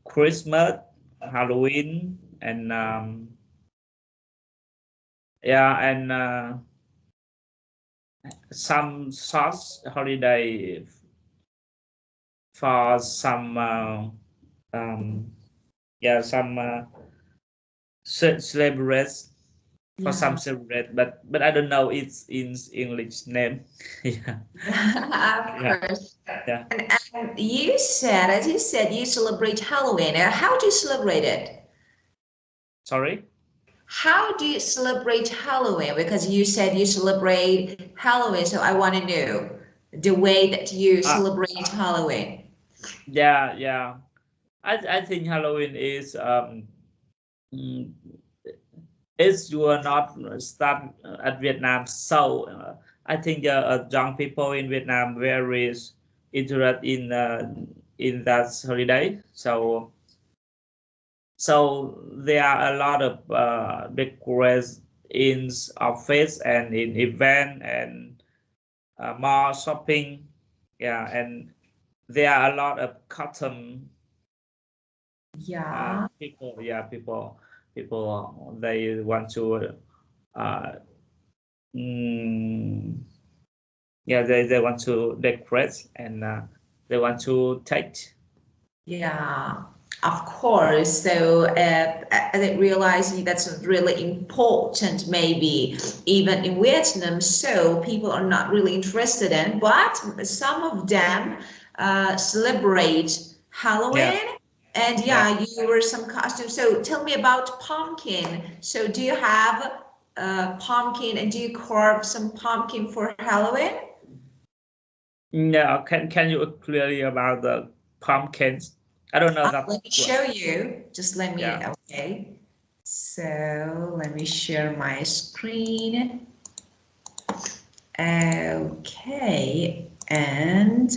Christmas, Halloween, and yeah, and some short holiday for some yeah, some celebrates for some Yeah. celebrate, but I don't know its in English name. Yeah, Of yeah, course. yeah. And you said, as you said, you celebrate Halloween. How do you celebrate it? Sorry. How do you celebrate Halloween? Because you said you celebrate Halloween, so I want to know the way that you Uh, celebrate Halloween. yeah, yeah. I think Halloween is mm, is you are not start at Vietnam, so I think young people in Vietnam very interested in that holiday. So there are a lot of big craze in office and in event and more shopping. Yeah, and there are a lot of custom Yeah. people. Yeah, people they want to uh, mm, yeah, they want to decorate and they want to take. Yeah, of course. So I didn't realize that's really important, maybe even in Vietnam. So people are not really interested in, but some of them celebrate Yeah, Halloween. And yeah. yeah, you wear some costume. So tell me about pumpkin. So do you have pumpkin and do you carve some pumpkin for Halloween? Yeah, can you clearly about the pumpkins? I don't know that Let me one. show you. Just let me, Yeah, okay. So let me share my screen. Okay, and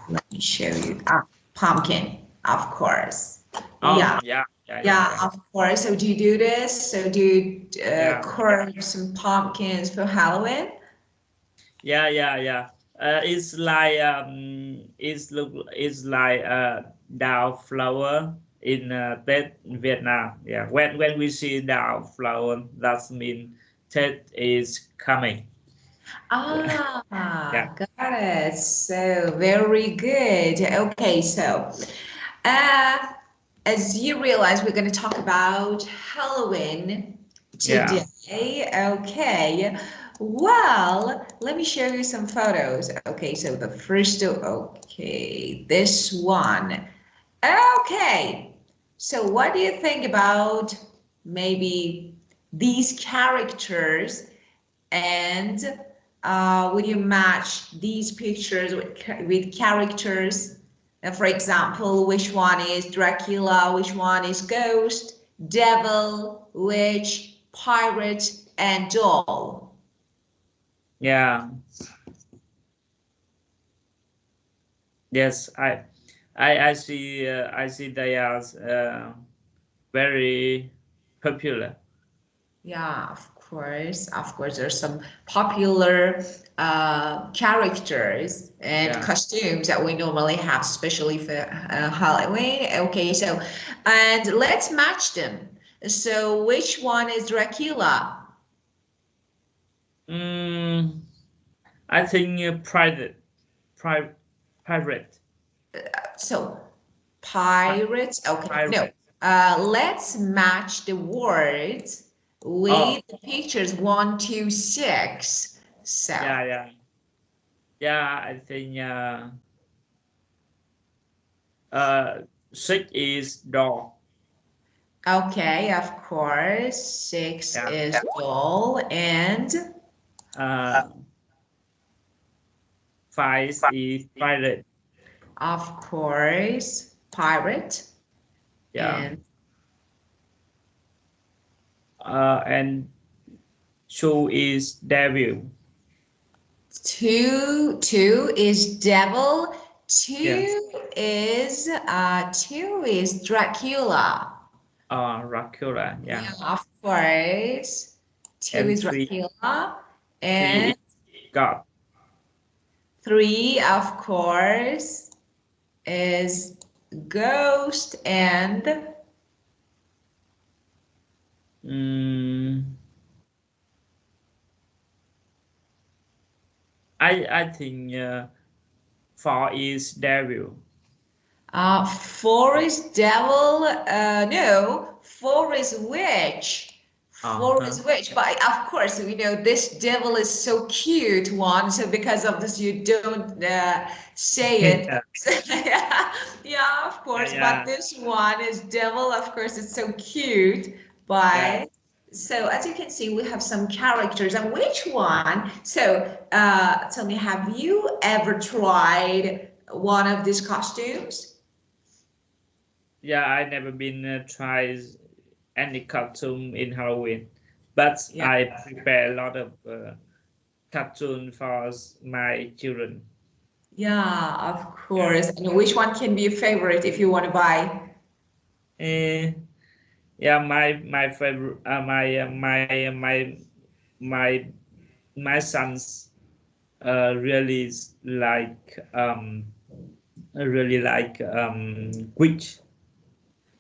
let me show you. Pumpkin, of course. oh Yeah, yeah, yeah, yeah, yeah, yeah, of course. So do you do this? So do you yeah, carve some pumpkins for Halloween? yeah, yeah, yeah. It's like it's like down flower in Tết in Vietnam. Yeah, when we see down flower, that means Tết is coming. Yeah, yeah, Ah, got it. So very good. Okay, so uh, as you realize, we're going to talk about Halloween yeah, today. Okay. Well, let me show you some photos. Okay, so the first, okay, this one. Okay. So what do you think about maybe these characters and would you match these pictures with characters? For example, which one is Dracula, which one is Ghost, Devil, Witch, Pirate, and Doll? yeah. Yes, I see they are very popular. Yeah, of course, there's some popular characters and Yeah. costumes that we normally have, especially for Halloween. Okay, so and let's match them. So, which one is Dracula? Mm, I think pri pirate, So, pi pirates. Okay, no. pirate. Let's match the words Oh, with the pictures 1, 2, 6. So. yeah, yeah, yeah. I think uh six is dog. Okay, of course. Six Yeah. is doll and Uh, five is pirate. of course pirate Yeah. and And two is devil. two is devil. Yes. Two is Dracula. Dracula. Yeah, Yeah. of course. Two And is Dracula three and is God. three, of course, is ghost, and I think 4 is devil. Forest devil. No, forest witch. Forest witch. But of course, we know this devil is so cute one. So because of this, you don't say it. Yeah. Yeah, of course. But Yeah, this one is devil. Of course, it's so cute. yeah. But so as you can see, we have some characters. And which one? So tell me, have you ever tried one of these costumes? Yeah, I never been tried any costume in Halloween, but Yeah. I prepare a lot of cartoon for my children. Yeah, of Yeah. course. And which one can be your favorite if you want to buy? Eh, yeah, my favorite, my my sons really really like witch.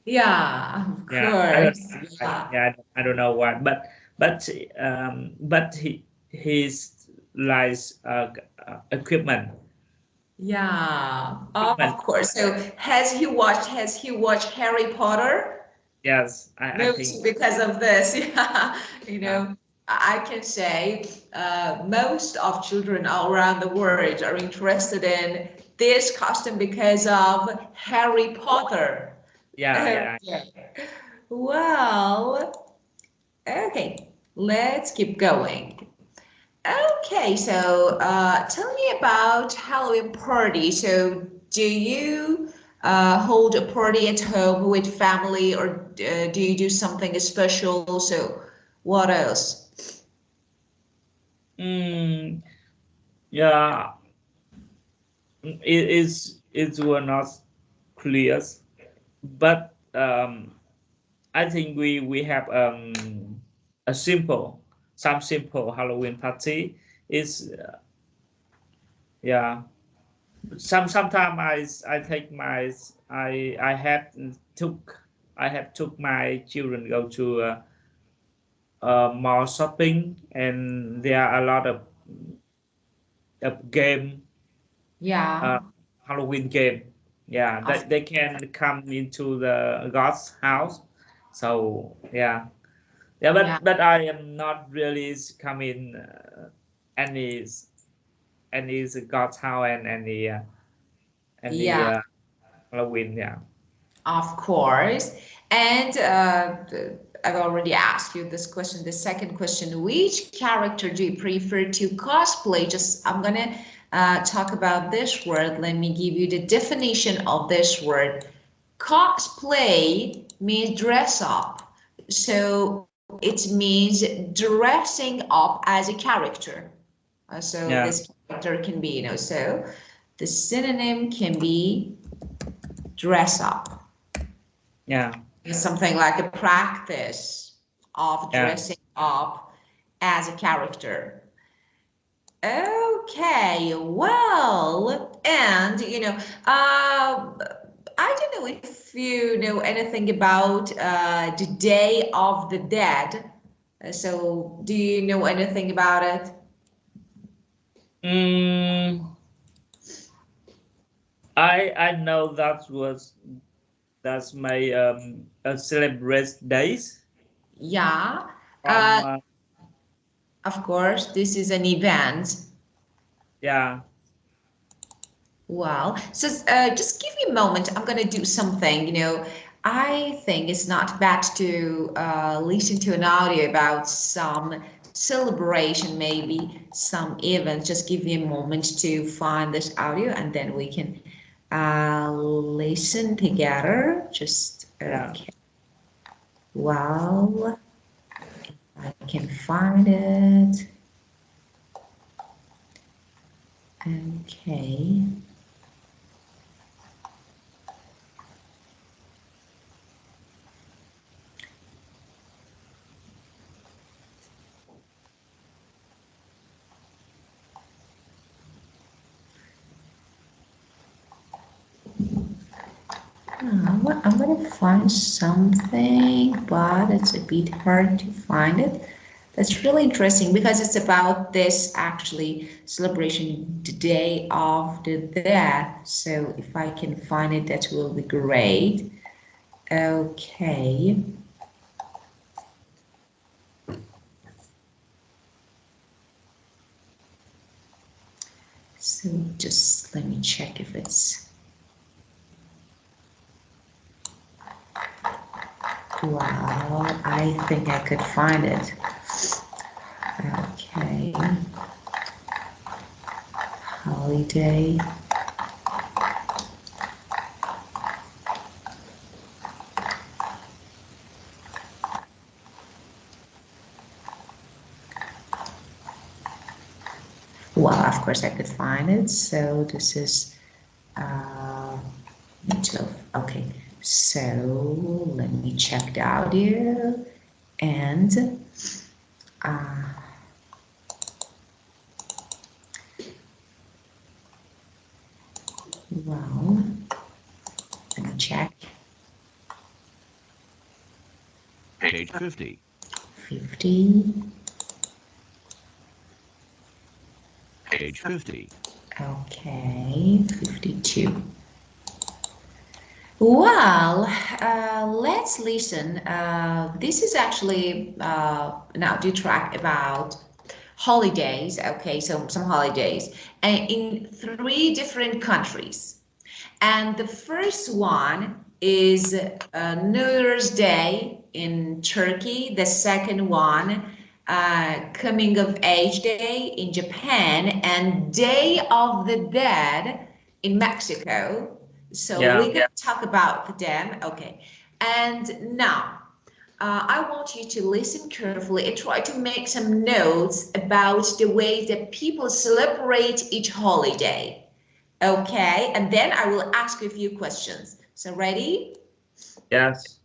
Yeah, of Yeah, I don't course. Yeah. yeah, I don't know why, but but he's like equipment. Yeah, of Equipment. course. So has he watched Harry Potter? Yes, I Maybe think because of this. Yeah. yeah, I can say most of children all around the world are interested in this costume because of Harry Potter. yeah, yeah. Okay. Well, okay, let's keep going. Okay, so tell me about Halloween party. So, do you hold a party at home with family, or do you do something special? So, what else? Mm, yeah, it were not clear, but I think we have a simple Halloween party. Is yeah. Sometimes I take my I had took I have took my children go to mall shopping, and there are a lot of game Yeah, uh, Halloween game. Yeah, of, they can come into the God's house. So yeah, yeah, yeah, but I am not really coming any any God's house and any yeah, Halloween. Yeah. of course. And I've already asked you this question, the second question, which character do you prefer to cosplay? Just, I'm gonna talk about this word. Let me give you the definition of this word. Cosplay means dress up. So it means dressing up as a character. So Yeah, this character can be, so the synonym can be dress up. yeah, It's something like a practice of yeah. dressing up as a character. Okay, well, and I don't know if you know anything about the Day of the Dead. So, do you know anything about it? Mm, I know that's my celebrate days Yeah, from of course, this is an event. yeah, Well, so just give me a moment. I'm going to do something. I think it's not bad to listen to an audio about some celebration, maybe some event. Just give me a moment to find this audio and then we can listen together. Just, yeah. okay. Well, I can find it. Okay. I'm gonna find something, but it's a bit hard to find it. That's really interesting because it's about this actually celebration, the day of the dead. So if I can find it, that will be great. Okay. So just let me check if it's. Well, I think I could find it. Okay. Holiday. Well, of course I could find it. So this is 12. Okay. So let me check the audio and well, let me check. Page 50. 50. Page 50. Okay, 52. Well, let's listen. This is actually an audio track about holidays. Okay, so some holidays in 3 different countries. And the first one is New Year's Day in Turkey. The second one, Coming of Age Day in Japan, and Day of the Dead in Mexico. So Yeah. we can talk about them. Okay. And now I want you to listen carefully and try to make some notes about the way that people celebrate each holiday. Okay, and then I will ask you a few questions. So ready? Yes.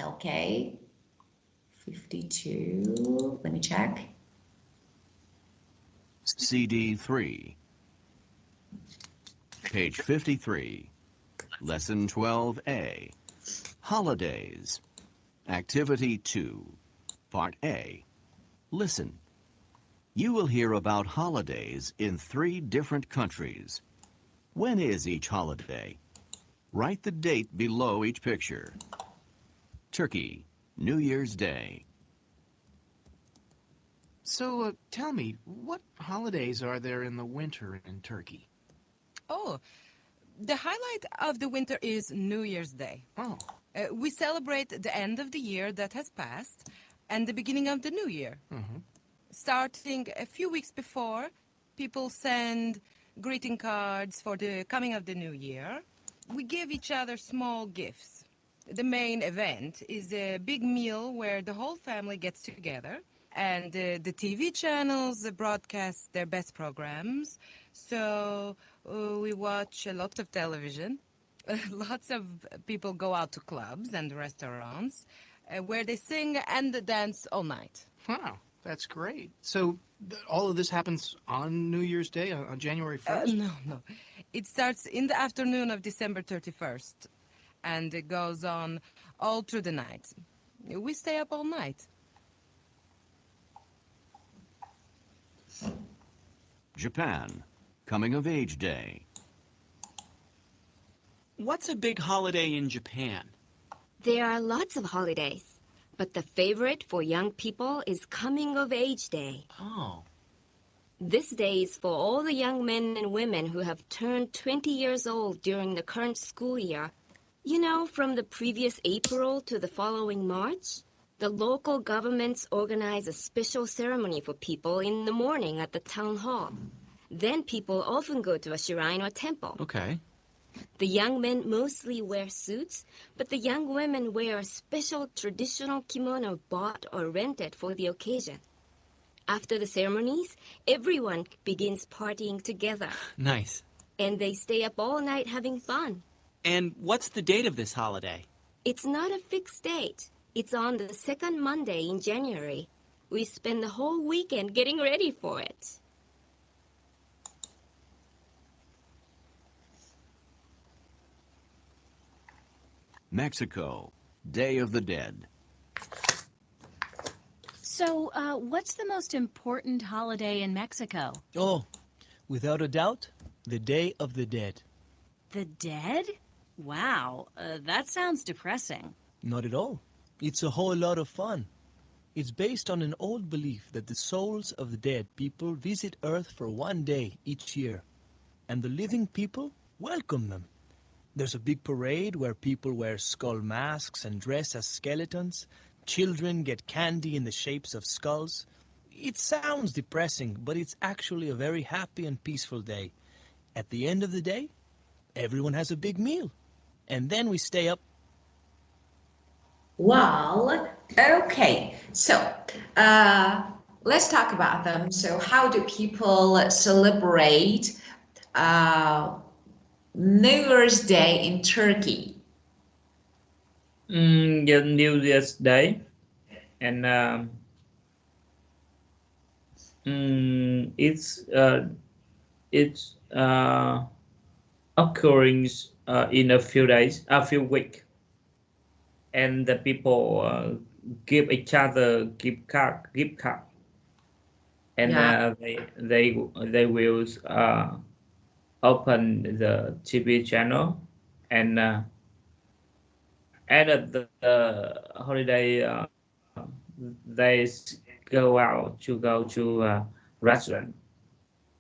Okay, 52. Let me check. CD 3. Page 53. Lesson 12A. Holidays. Activity 2. Part A. Listen. You will hear about holidays in 3 different countries. When is each holiday? Write the date below each picture. Turkey, New Year's Day. So tell me, what holidays are there in the winter in Turkey? Oh, the highlight of the winter is New Year's Day. Oh, We celebrate the end of the year that has passed and the beginning of the new year. Starting a few weeks before, people send greeting cards for the coming of the new year. We give each other small gifts. The main event is a big meal where the whole family gets together, and the TV channels broadcast their best programs. So we watch a lot of television. Lots of people go out to clubs and restaurants where they sing and dance all night. wow, that's great. So all of this happens on New Year's Day, on January 1st? No. It starts in the afternoon of December 31st, and it goes on all through the night. We stay up all night. Japan, Coming of Age Day. What's a big holiday in Japan? There are lots of holidays, but the favorite for young people is Coming of Age Day. Oh. This day is for all the young men and women who have turned 20 years old during the current school year. You know, from the previous April to the following March, the local governments organize a special ceremony for people in the morning at the town hall. Then people often go to a shrine or temple. Okay. The young men mostly wear suits, but the young women wear a special traditional kimono bought or rented for the occasion. After the ceremonies, everyone begins partying together, Nice. and they stay up all night having fun. And what's the date of this holiday? It's not a fixed date. It's on the second Monday in January. We spend the whole weekend getting ready for it. Mexico, Day of the Dead. So, what's the most important holiday in Mexico? Oh, without a doubt, the Day of the Dead. The dead? Wow, that sounds depressing. Not at all. It's a whole lot of fun. It's based on an old belief that the souls of the dead people visit Earth for one day each year, and the living people welcome them. There's a big parade where people wear skull masks and dress as skeletons. Children get candy in the shapes of skulls. It sounds depressing, but it's actually a very happy and peaceful day. At the end of the day, everyone has a big meal, and then we stay up. Well, okay. So, let's talk about them. So, how do people celebrate New Year's Day in Turkey? The New Year's Day, and it's occurring in a few days, a few weeks, and the people give each other gift card, and Yeah. they will open the TV channel, and at the holiday they go out to go to restaurant,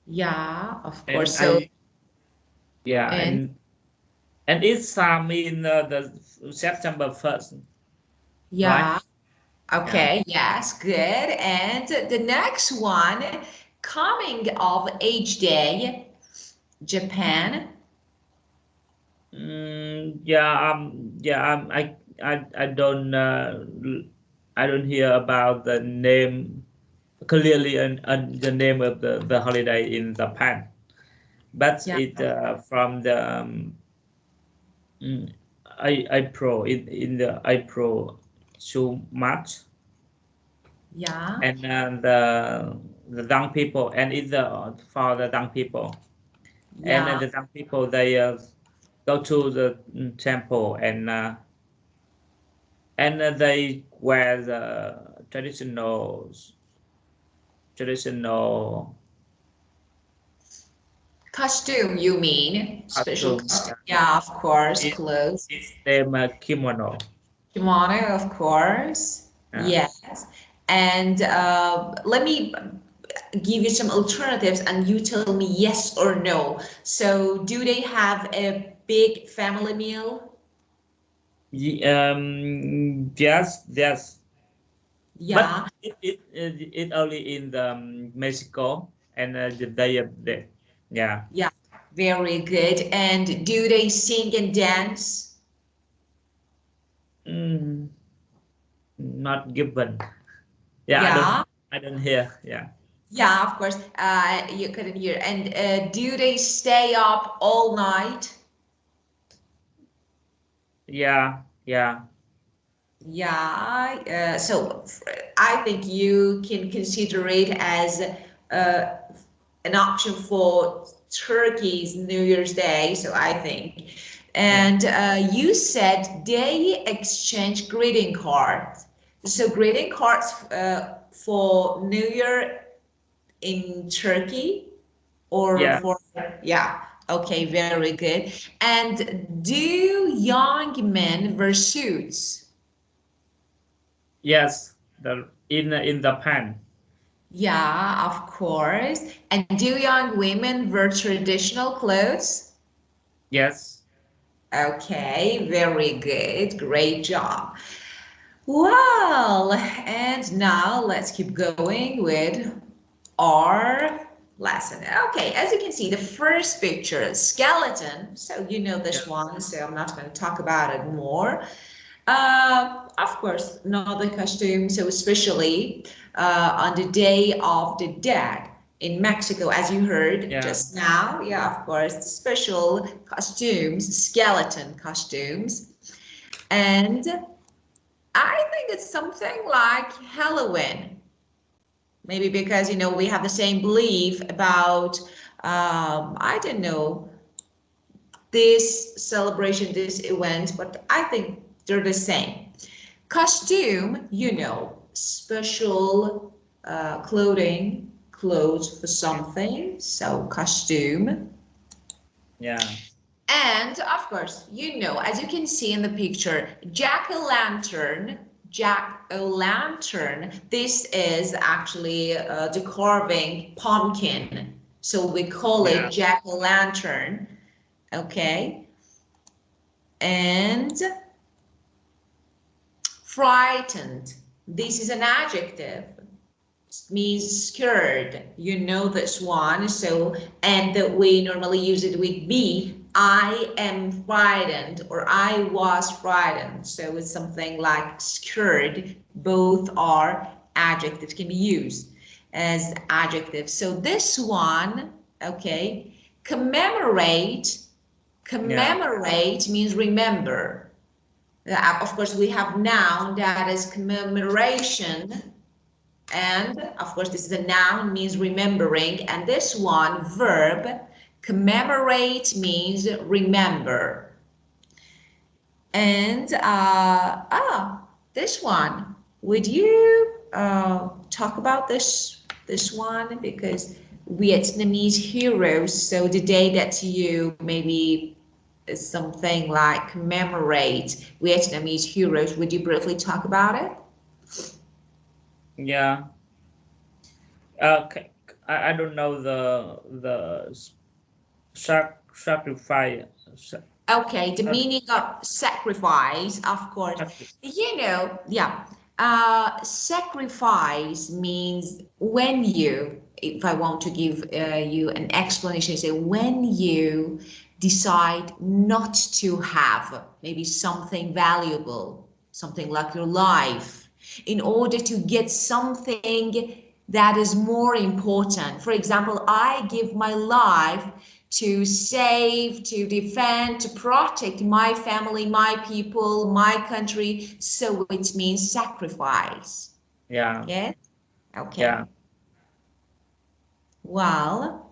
Yeah, of and course. So, yeah, and and it's in the September 1st, right? yeah, Yeah. okay, yes, good. And the next one, coming of age day, Japan. I don't hear about the name clearly, and the name of the holiday in Japan, but Yeah, it from the April, in the April to March, yeah, and the young people, and it's for the young people, and yeah. the young people, they go to the temple, and they wear the traditional Costume, you mean? Special costume. costume. Yeah, of course, It, clothes. it's named kimono. Kimono, of course. Yeah. Yes. And let me give you some alternatives and you tell me yes or no. So, do they have a big family meal? Yes, yes, but Yeah, it only in the Mexico, and the day of the, yeah. yeah, very good. And do they sing and dance? Mm, Not given. Yeah, Yeah, I don't hear. Yeah. yeah, of course. You couldn't hear. And do they stay up all night? Yeah, yeah. Yeah, so I think you can consider it as an option for Turkey's New Year's Day. So I think, Yeah. and you said they exchange greeting cards. So greeting cards for New Year in Turkey or Yeah. for, yeah. Okay, very good. And do young men wear suits? Yes. In the pan. Yeah, of course. And do young women wear traditional clothes? Yes. Okay, very good. Great job. Well, and now let's keep going with our lesson. Okay, as you can see, the first picture, skeleton. So you know Yeah. this one, so I'm not going to talk about it more. Of course, not the costume. So especially on the Day of the Dead in Mexico, as you heard Yeah. just now. Yeah, of course, special costumes, skeleton costumes. And I think it's something like Halloween. Maybe because, you know, we have the same belief about, I don't know, this celebration, this event, but I think they're the same. Costume, you know, special clothes for something, so costume. Yeah. And of course, you know, as you can see in the picture, jack-o'-lantern, this is actually the carving pumpkin. So we call it jack-o'-lantern, okay? And frightened, this is an adjective. It means scared. You know this one. So, and that we normally use it with be. I am frightened or I was frightened. So it's something like scared. Both are adjectives, can be used as adjectives. So this one, okay, commemorate means remember. Of course, we have noun that is commemoration. And of course, this is a noun, means remembering. And this one, verb, commemorate means remember. And this one, would you talk about this one? Because Vietnamese heroes, so the day that you maybe something like commemorate Vietnamese heroes, would you briefly talk about it? Yeah. I don't know the sacrifice. Okay, the meaning of sacrifice, of course. You know, yeah. Sacrifice means when you, if I want to give you an explanation, say when you decide not to have maybe something valuable, something like your life, in order to get something that is more important. For example, I give my life to save, to defend, to protect my family, my people, my country. So it means sacrifice. Yeah. Yes? Okay. Yeah. Well,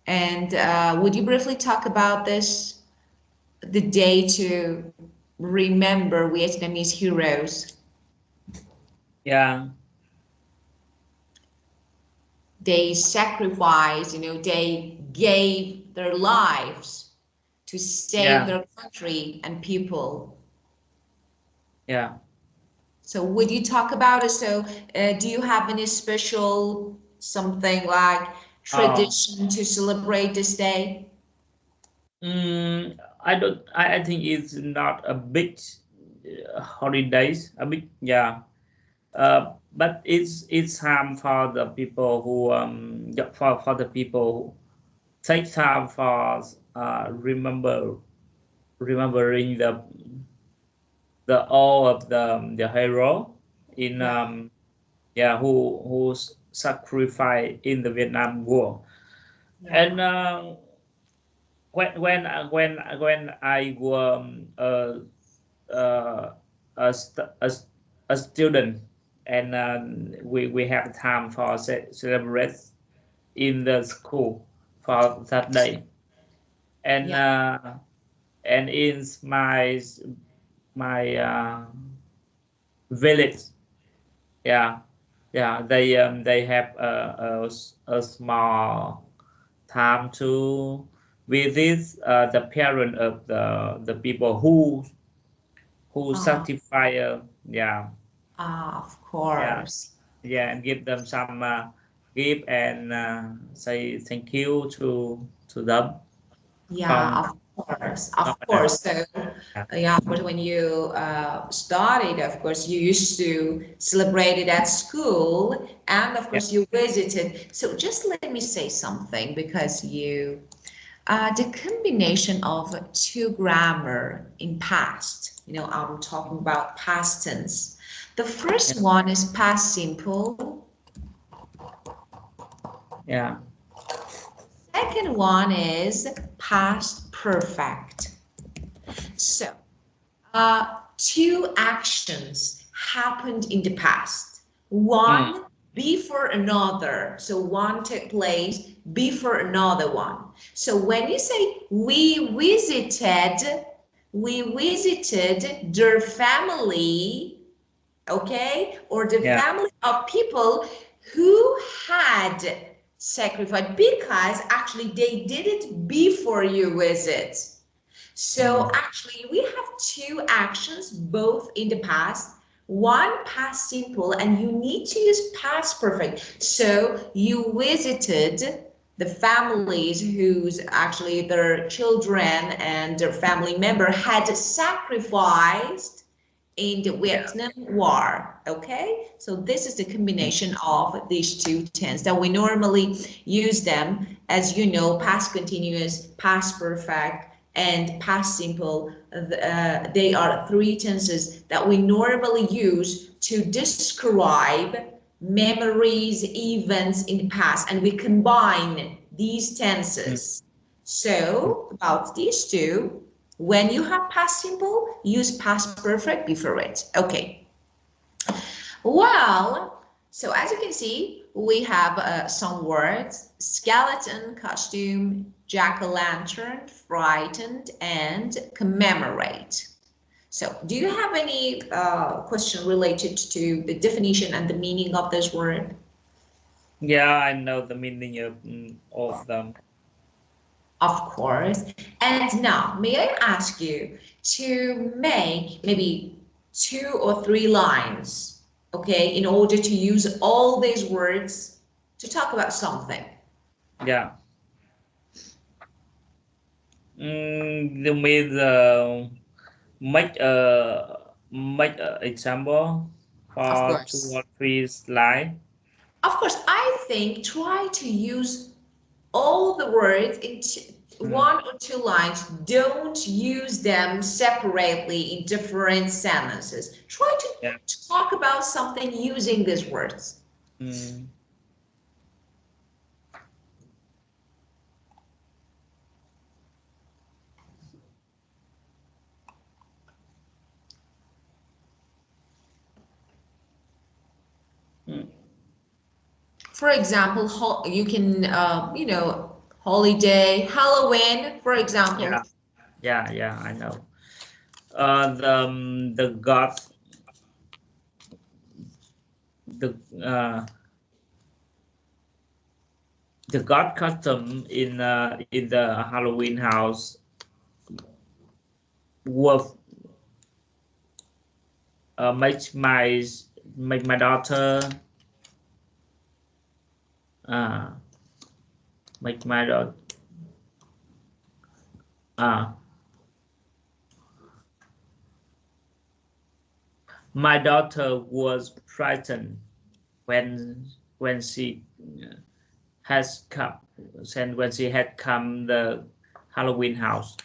and would you briefly talk about this, the day to remember Vietnamese heroes? Yeah. They sacrificed, you know, they gave their lives to save their country and people. Yeah. So would you talk about it? So do you have any special something like tradition to celebrate this day? I don't. I think it's not a big holidays. A big, yeah. But it's time for the people who for the people who take time for remembering the all of the hero in who sacrificed in the Vietnam War. And when I was a, a student, and we have time for celebrate in the school for that day, and in my village, they have a small time to visit the parent of the people who sacrifice. Of course. And give them some gift and say thank you to them. Of course. So, of course, when you started, of course, you used to celebrate it at school, and of course, you visited. So, just let me say something, because you, the combination of two grammar in past, you know, I'm talking about past tense. The first one is past simple. Second one is past perfect. So, two actions happened in the past. One before another. So one took place before another one. So when you say we visited their family, okay, or the family of people who had sacrificed, because actually they did it before you visit. So actually we have two actions, both in the past, one past simple, and you need to use past perfect. So you visited the families whose actually their children and their family member had sacrificed in the Vietnam War. Okay, so this is the combination of these two tense that we normally use them, as you know, past continuous, past perfect, and past simple. They are three tenses that we normally use to describe memories, events in the past, and we combine these tenses. So about these two, when you have past simple, use past perfect before it. Okay. Well, so as you can see, we have some words: skeleton, costume, jack-o'-lantern, frightened, and commemorate. So do you have any question related to the definition and the meaning of this word? Yeah, I know the meaning of all of them. Of course. And now, may I ask you to make maybe 2 or 3 lines, okay, in order to use all these words to talk about something? Yeah. With make a example Of for 2 course. or 3 slide. Of course, I think try to use all the words in 1 or 2 lines. Don't use them separately in different sentences. Try to talk about something using these words. For example, you can, you know, holiday, Halloween, for example. Yeah, I know. The god, the god custom in the Halloween house was make my daughter make my daughter my daughter was frightened when she has come when she had come the Halloween house.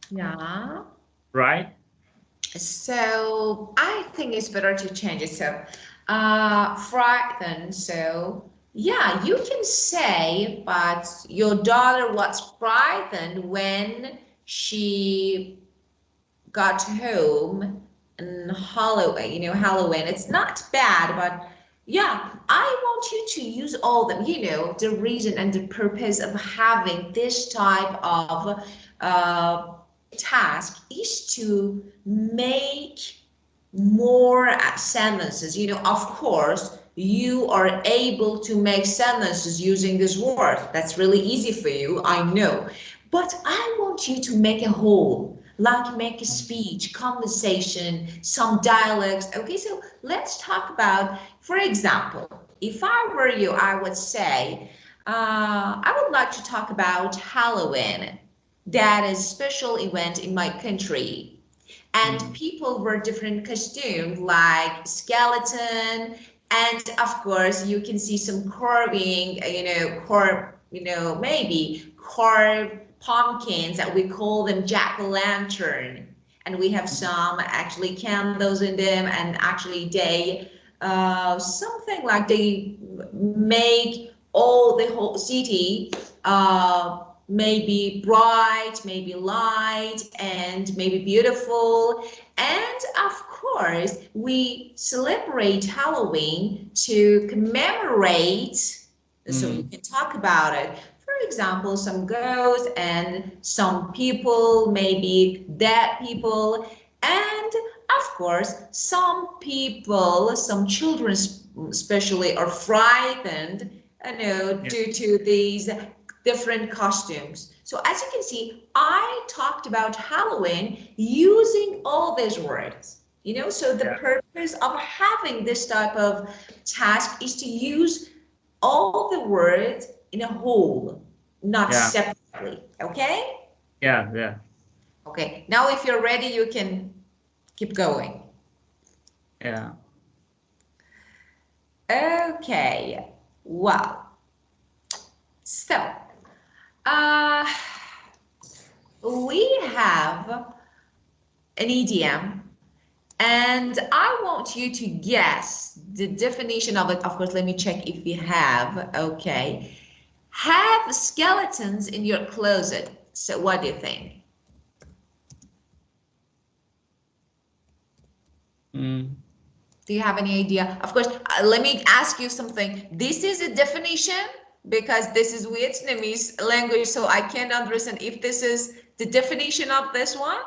Yeah. Right. So I think it's better to change it. So frightened. So yeah, you can say, but your daughter was frightened when she got home and Halloween, you know, Halloween. It's not bad, but yeah, I want you to use all them. You know, the reason and the purpose of having this type of task is to make more sentences. You know, of course, you are able to make sentences using this word. That's really easy for you, I know. But I want you to make a whole, like make a speech, conversation, some dialogues. Okay, so let's talk about, for example, if I were you, I would say, I would like to talk about Halloween. That is a special event in my country. And people wear different costumes like skeleton, and of course you can see some carving, maybe carved pumpkins that we call them jack-o'-lantern, and we have some actually candles in them, and actually they something like they make all the whole city maybe bright, maybe light, and maybe beautiful. And of course, we celebrate Halloween to commemorate, so we can talk about it. example, some ghosts and some people, maybe dead people, and of course, some people, some children especially, are frightened, due to these different costumes. So as you can see, I talked about Halloween using all these words. So the purpose of having this type of task is to use all the words in a whole, not separately. Okay? Yeah. Okay. Now, if you're ready, you can keep going. Yeah. Okay. Well, so we have an idiom, and I want you to guess the definition of it. Of course, let me check if you have. Okay. Have skeletons in your closet. So what do you think? Do you have any idea? Of course, let me ask you something. This is a definition because this is Vietnamese language, so I can't understand if this is the definition of this one.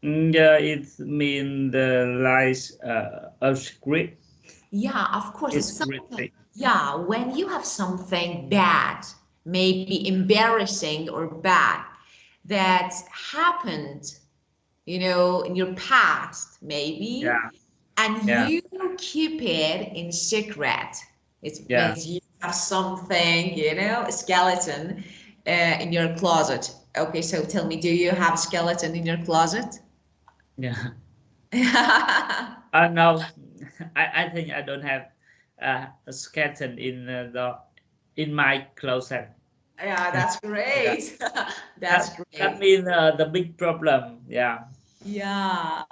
Yeah, it means the lies a script. Yeah, of course. It's something. Yeah, when you have something bad, maybe embarrassing or bad, that happened, in your past, maybe, and you keep it in secret. It means you have something, a skeleton in your closet. Okay, so tell me, do you have a skeleton in your closet? Yeah. No, I think I don't have a skeleton in my closet. Yeah, that's great. That's great. That means the big problem. Yeah. Yeah,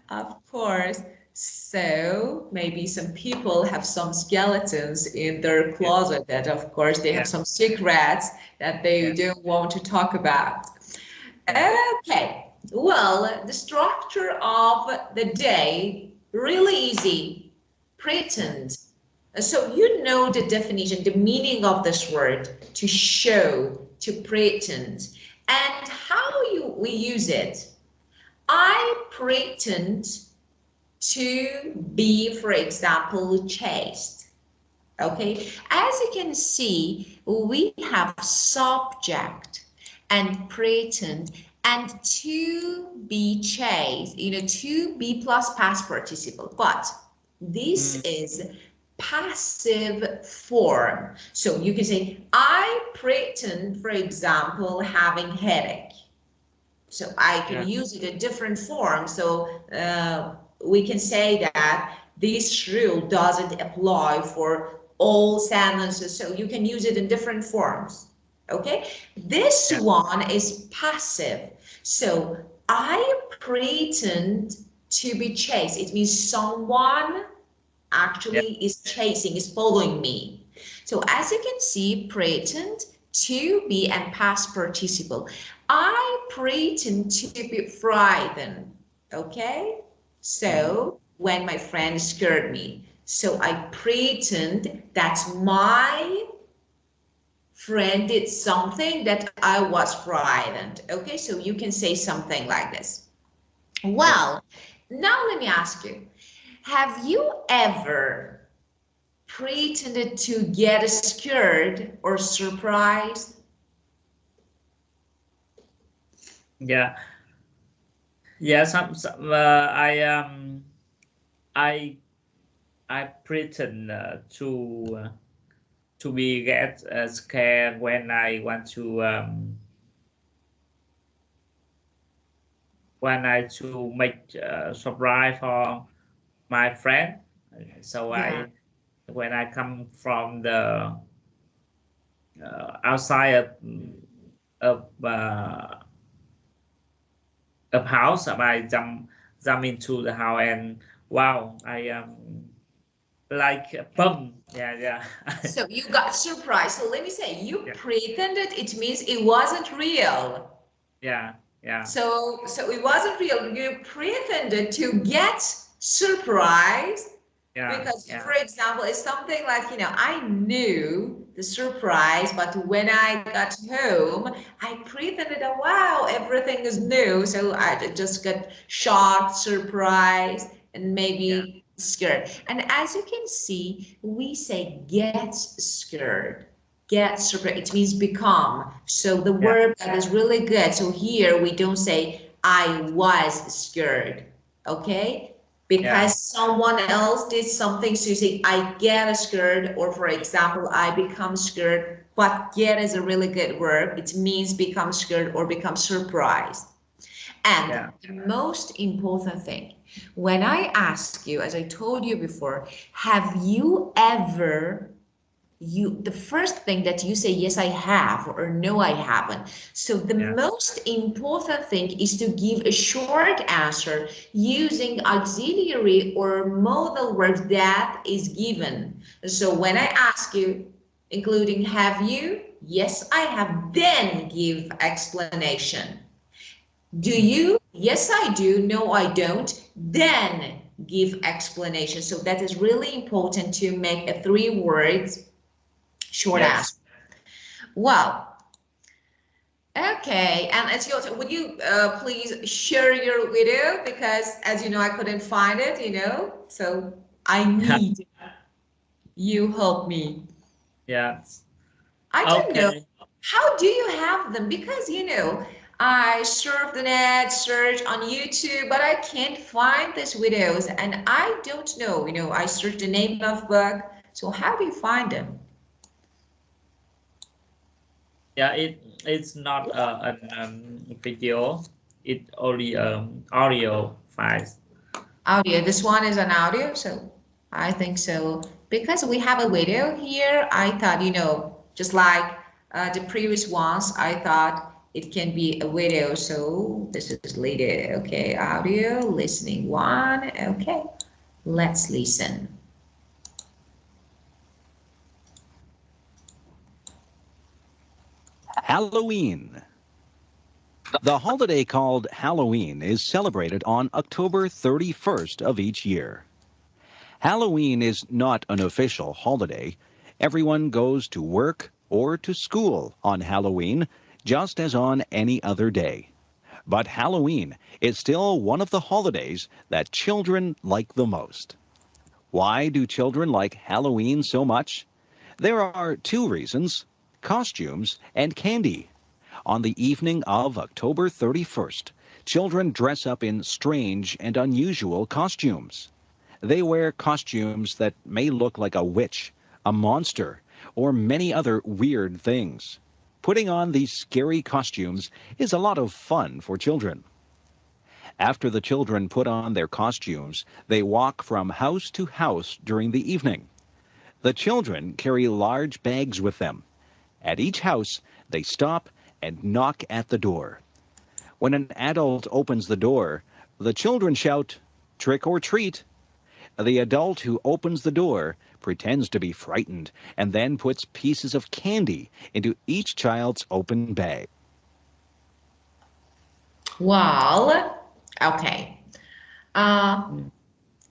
of course. So maybe some people have some skeletons in their closet that, of course, they have some secrets that they don't want to talk about. Okay, well, the structure of the day, really easy. Pretend. So you know the definition, the meaning of this word, to show, to pretend, and how we use it. I pretend to be, for example, chaste. Okay, as you can see, we have subject and pretend and to be chaste, to be plus past participle, but this is passive form. So you can say, I pretend, for example, having headache. So I can use it in different forms. So we can say that this rule doesn't apply for all sentences. So you can use it in different forms. Okay, this one is passive. So I pretend to be chased. It means someone actually is chasing, is following me. So as you can see, pretend, to be, and past participle. I pretend to be frightened. Okay, so when my friend scared me, so I pretend that my friend did something that I was frightened. Okay, so you can say something like this. Well, now let me ask you, have you ever pretended to get scared or surprised? Yeah. Some I pretend to be get scared when I want to make surprise for my friend. So when I come from the outside of house, I jump into the house and wow, I like a bum. Yeah. So you got surprised. So let me say, you pretended, it means it wasn't real. Yeah. So it wasn't real. You pretended to get surprised because, for example, it's something like, I knew the surprise, but when I got home, I pretended that, wow, everything is new. So I just got shocked, surprised, and maybe scared. And as you can see, we say get scared. Get surprised. It means become. So the word that is really good. So here we don't say I was scared. Okay? Because someone else did something, so you say I get scared, or for example, I become scared. But get is a really good word. It means become scared or become surprised. And the most important thing, when I ask you, as I told you before, have you ever, the first thing that you say, yes, I have, or no, I haven't. So the most important thing is to give a short answer using auxiliary or modal verbs that is given. So when I ask you, including have you, yes, I have, then give explanation. Do you? Yes, I do. No, I don't. Then give explanation. So that is really important to make a 3 words short answer. Well, okay, and it's your turn. Would you please share your video, because as you know, I couldn't find it, so I need you help me. I don't know. How do you have them? Because I surf the net, search on YouTube, but I can't find these videos, and I don't know. I search the name of book. So how do you find them? It's not a video. It only audio files. Audio. This one is an audio, so I think so. Because we have a video here, I thought, just like the previous ones, I thought it can be a video. So this is later. Okay, audio, listening 1. Okay, let's listen. Halloween. The holiday called Halloween is celebrated on October 31st of each year. Halloween is not an official holiday. Everyone goes to work or to school on Halloween, just as on any other day. But Halloween is still one of the holidays that children like the most. Why do children like Halloween so much? There are 2 reasons: costumes and candy. On the evening of October 31st, children dress up in strange and unusual costumes. They wear costumes that may look like a witch, a monster, or many other weird things. Putting on these scary costumes is a lot of fun for children. After the children put on their costumes, they walk from house to house during the evening. The children carry large bags with them. At each house, they stop and knock at the door. When an adult opens the door, the children shout, "Trick or treat." The adult who opens the door pretends to be frightened and then puts pieces of candy into each child's open bag. Well, okay.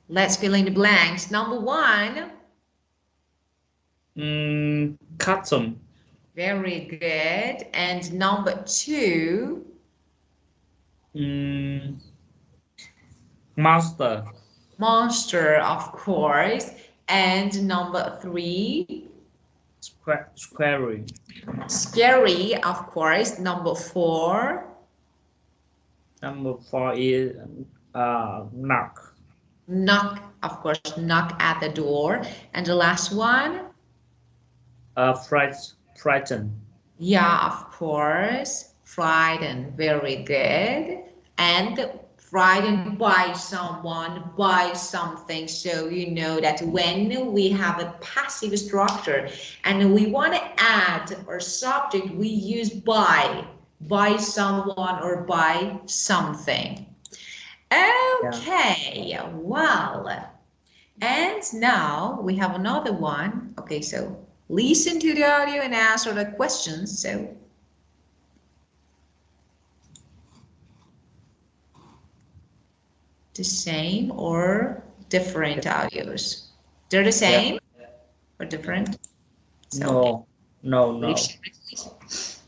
Let's fill in the blanks. Number 1. Custom. Very good. And number 2. Monster. Monster, of course. And number 3. Scary. Scary, of course. Number 4. Number 4 is knock. Knock, of course, knock at the door. And the last one? Frighten. Yeah, of course. Frighten, very good. And frightened by someone, by something. So you know that when we have a passive structure and we want to add our subject, we use by someone or by something. Okay, well, and now we have another one. Okay, so listen to the audio and answer the questions. So the same or different audios? They're the same or different? So, No. No, Will you no. share it, please?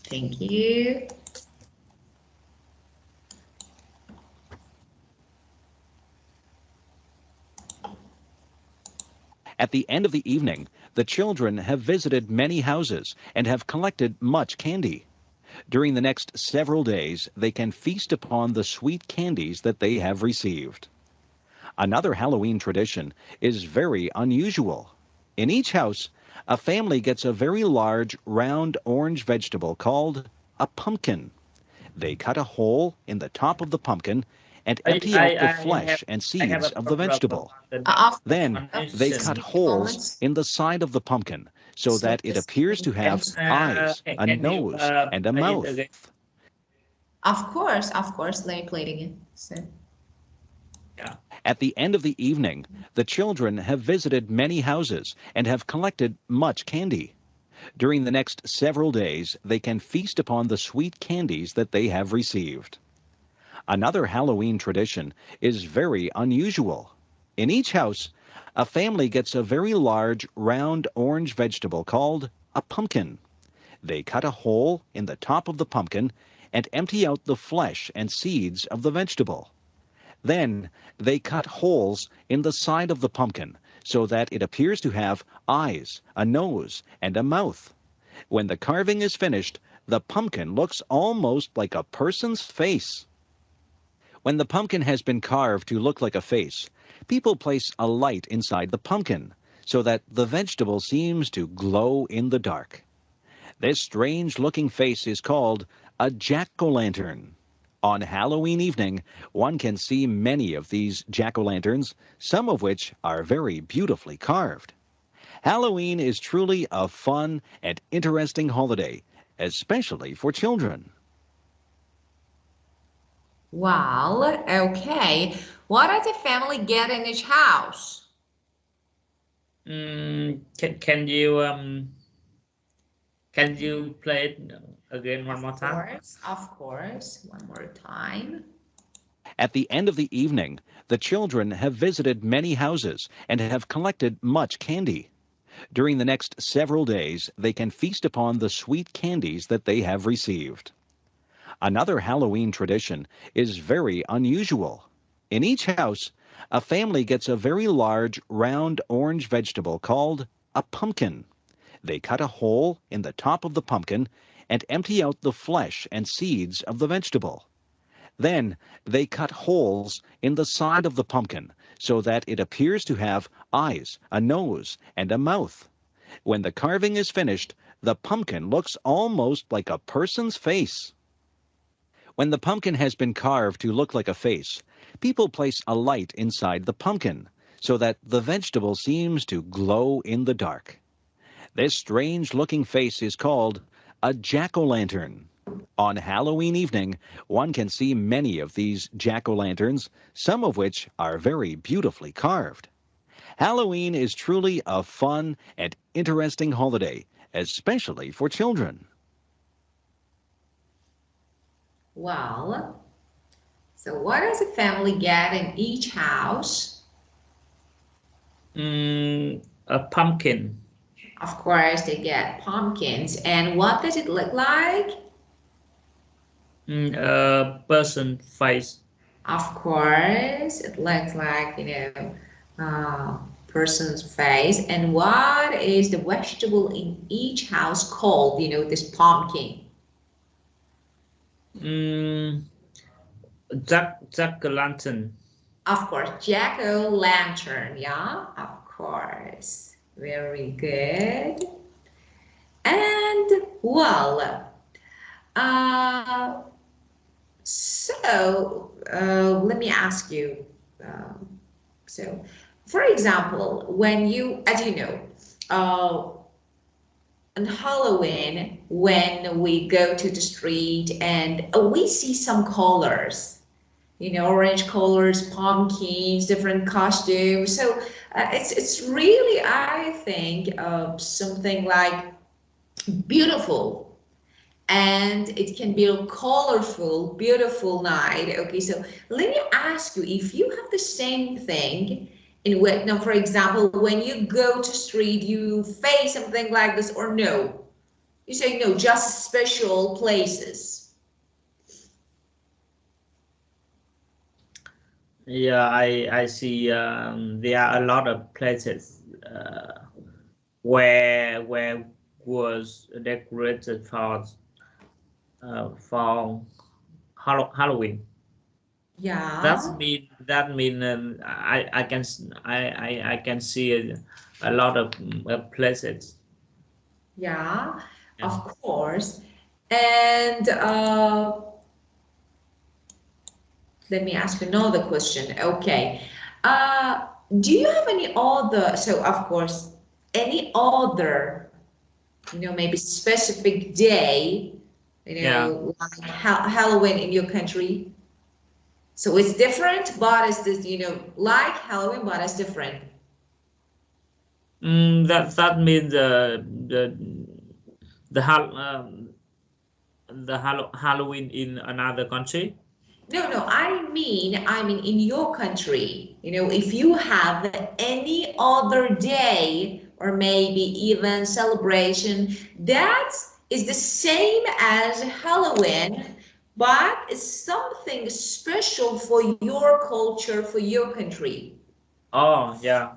Thank you. At the end of the evening, the children have visited many houses and have collected much candy. During the next several days, they can feast upon the sweet candies that they have received. Another Halloween tradition is very unusual. In each house, a family gets a very large, round orange vegetable called a pumpkin. They cut a hole in the top of the pumpkin and empty out the flesh and I have seeds a of the problem vegetable. on the Then they connection. cut holes in the side of the pumpkin so that it appears to have eyes, a Can you nose, and a play it mouth. again? Of course. Let me play it again. So. Yeah. At the end of the evening, the children have visited many houses and have collected much candy. During the next several days, they can feast upon the sweet candies that they have received. Another Halloween tradition is very unusual. In each house, a family gets a very large, round orange vegetable called a pumpkin. They cut a hole in the top of the pumpkin and empty out the flesh and seeds of the vegetable. Then they cut holes in the side of the pumpkin so that it appears to have eyes, a nose, and a mouth. When the carving is finished, the pumpkin looks almost like a person's face. When the pumpkin has been carved to look like a face, people place a light inside the pumpkin so that the vegetable seems to glow in the dark. This strange-looking face is called a jack-o'-lantern. On Halloween evening, one can see many of these jack-o'-lanterns, some of which are very beautifully carved. Halloween is truly a fun and interesting holiday, especially for children. Well, okay. What does the family get in each house? Can you play it again one more time? Of course. One more time. At the end of the evening, the children have visited many houses and have collected much candy. During the next several days, they can feast upon the sweet candies that they have received. Another Halloween tradition is very unusual. In each house, a family gets a very large, round orange vegetable called a pumpkin. They cut a hole in the top of the pumpkin and empty out the flesh and seeds of the vegetable. Then they cut holes in the side of the pumpkin so that it appears to have eyes, a nose, and a mouth. When the carving is finished, the pumpkin looks almost like a person's face. When the pumpkin has been carved to look like a face, people place a light inside the pumpkin so that the vegetable seems to glow in the dark. This strange-looking face is called a jack-o'-lantern. On Halloween evening, one can see many of these jack-o'-lanterns, some of which are very beautifully carved. Halloween is truly a fun and interesting holiday, especially for children. Well, so what does the family get in each house? A pumpkin. Of course, they get pumpkins. And what does it look like? A person face. Of course, it looks like, person's face. And what is the vegetable in each house called, this pumpkin? Jack-o'-lantern. Of course, jack-o'-lantern, yeah, of course. Very good. And well, let me ask you. So, for example, when you, as you know, on Halloween, when we go to the street and we see some colors, orange colors, pumpkins, different costumes. So it's really, I think, something like beautiful, and it can be a colorful, beautiful night. Okay, so let me ask you, if you have the same thing in Vietnam, for example, when you go to street, you face something like this, or no? You say no, just special places. Yeah, I see. There are a lot of places where was decorated for Halloween. Yeah. That mean I can see a lot of places. Yeah, Yeah. of course. And let me ask another question. Okay. Do you have any other, so of course, any other, maybe specific day, Yeah. like Halloween in your country? So it's different, but it's this, like Halloween, but it's different. That means the Halloween in another country. No, I mean in your country, if you have any other day or maybe even celebration that is the same as Halloween, but it's something special for your culture, for your country. Oh yeah,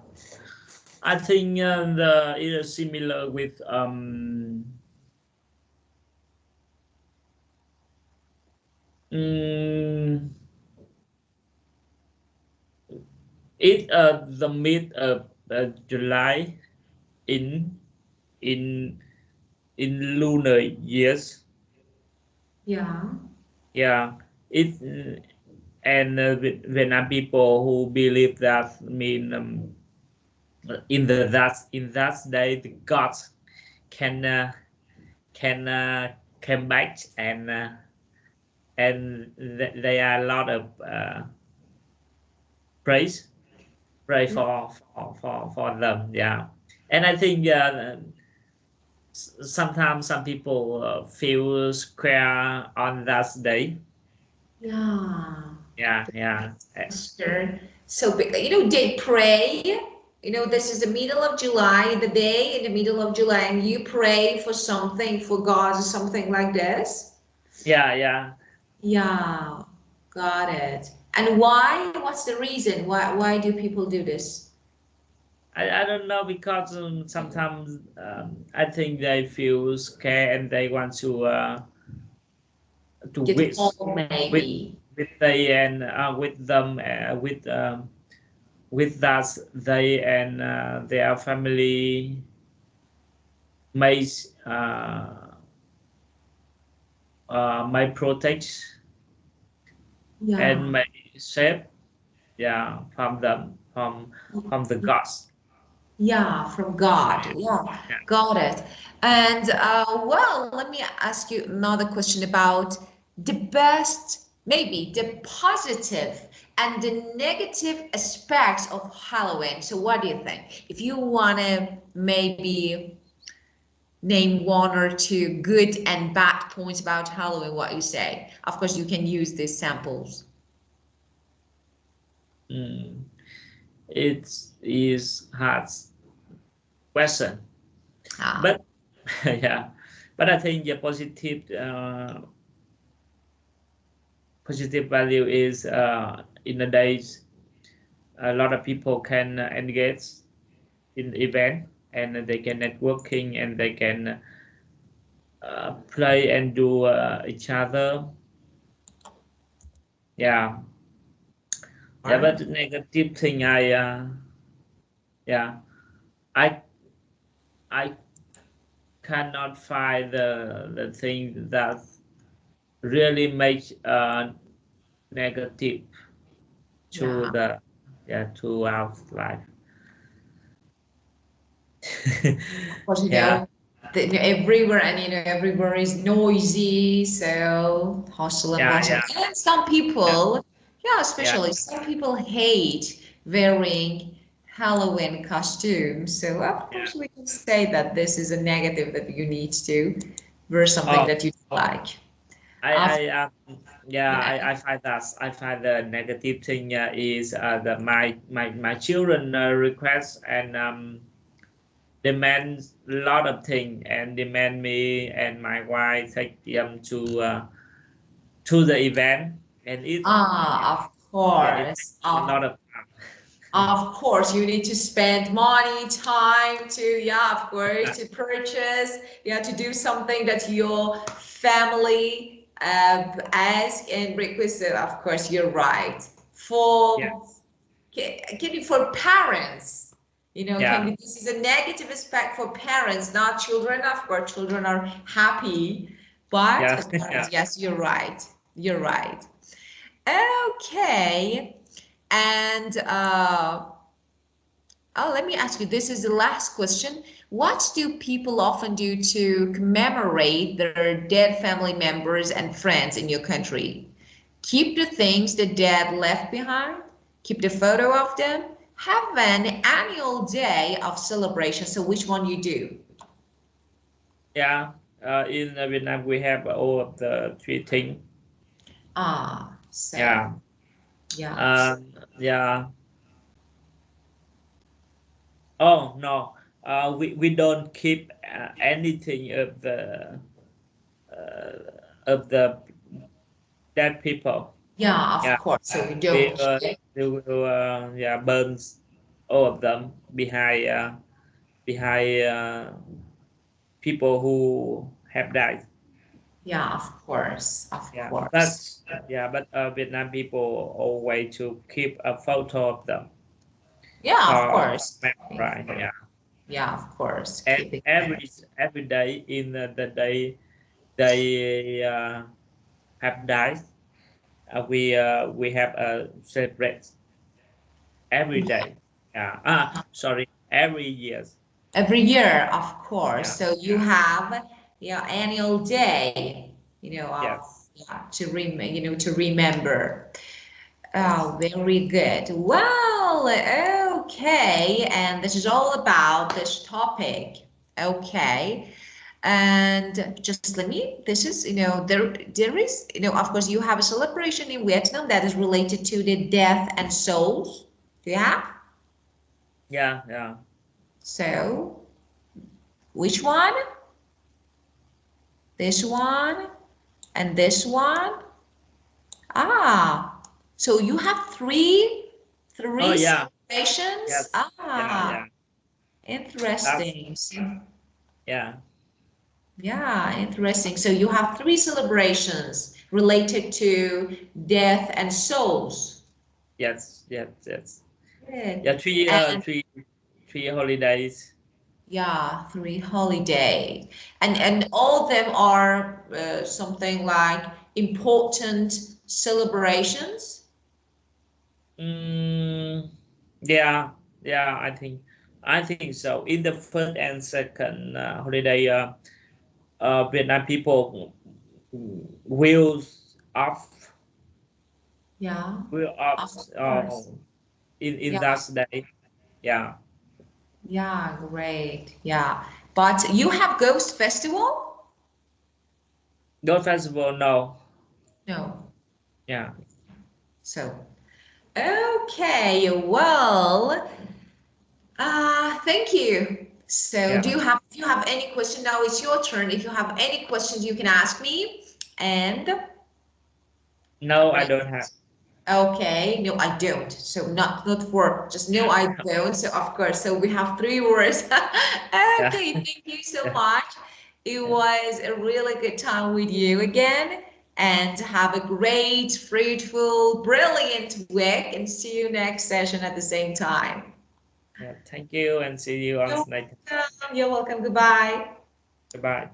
I think it is similar with mm, it the mid of July in in lunar years. Yeah. Yeah, it and Vietnam people who believe that mean in that day the gods can can come back and there are a lot of praise pray for them. Yeah, and I think sometimes some people feel square on that day. Yeah. Yeah. Sure. So, they pray. This is the middle of July, the day in the middle of July, and you pray for something, for God, or something like this. Yeah. Yeah, got it. And why? What's the reason? Why do people do this? I don't know because sometimes I think they feel scared and they want to Get wish home, with maybe. they and with them with that they and their family may may protect and Yeah. may save, yeah, from them from the gods. Yeah, from God. Yeah, Yeah. got it. And well, let me ask you another question about the best, maybe the positive and the negative aspects of Halloween. So what do you think? If you want to maybe name one or two good and bad points about Halloween, what you say? Of course, you can use these samples. It is hard question, Ah, but yeah, but I think the positive value is in the days a lot of people can engage in event and they can networking and they can play and do each other. Yeah. But the negative thing yeah I I cannot find the thing that really makes negative to yeah. the to our life. Of course, Yeah. everywhere, and everywhere is noisy, so hustle and bustle. Yeah. And some people, yeah, Yeah. especially some people hate wearing Halloween costumes. So of Yeah. course we can say that this is a negative, that you need to wear something Oh, that you like. I find the negative thing is that my children request and demand a lot of things and demand me and my wife take them to the event, and it Of it takes course. a lot of time. Of course, you need to spend money, time to, yeah, of course, to purchase, yeah, to do something that your family ask and request. Of course, you're right. For for parents, this is a negative aspect for parents, not children. Of course, children are happy, but parents, yes, you're right. You're right. Okay. And let me ask you, this is the last question. What do people often do to commemorate their dead family members and friends in your country? Keep the things the dead left behind, keep the photo of them, have an annual day of celebration. So which one you do? Yeah, in Vietnam we have all of the three things. So yeah. Yeah. Oh no, we don't keep anything of the dead people. Yeah, of course. So we don't. We will burn all of them behind people who have died. Yeah, of course, of course. But Vietnam people always to keep a photo of them. Yeah, of course. Right. Yeah. Yeah, of course. And every day in the day they have died, we have a celebrate every day. Yeah. Sorry, every year. Every year, of course. So you have annual day, to remember. Oh, very good. Well, okay. And this is all about this topic. Okay. And just let me, this is, there is, of course, you have a celebration in Vietnam that is related to the death and souls. Do you have? Yeah. So, which one? This one and this one? So you have three celebrations? Yes. Interesting. Yeah. Yeah, interesting. So you have three celebrations related to death and souls. Yes. Good. Yeah, three holidays. Yeah, three holiday, and all of them are something like important celebrations. Yeah, I think so. In the first and second holiday, Vietnam people will off. Yeah, Will of off course. in Yeah, that day. Yeah. yeah, great. Yeah, but you have Ghost Festival? Ghost festival, no. No. Yeah. So, okay, well, thank you. So, do you have any question? Now it's your turn. If you have any questions, you can ask me. And No, I don't have. okay, no, I don't. So not for just no, I don't. So of course, so we have three words. Okay, thank you so much. It was a really good time with you again. And have a great, fruitful, brilliant week. And see you next session at the same time. Yeah, thank you and see you on next. You're welcome. Goodbye. Goodbye.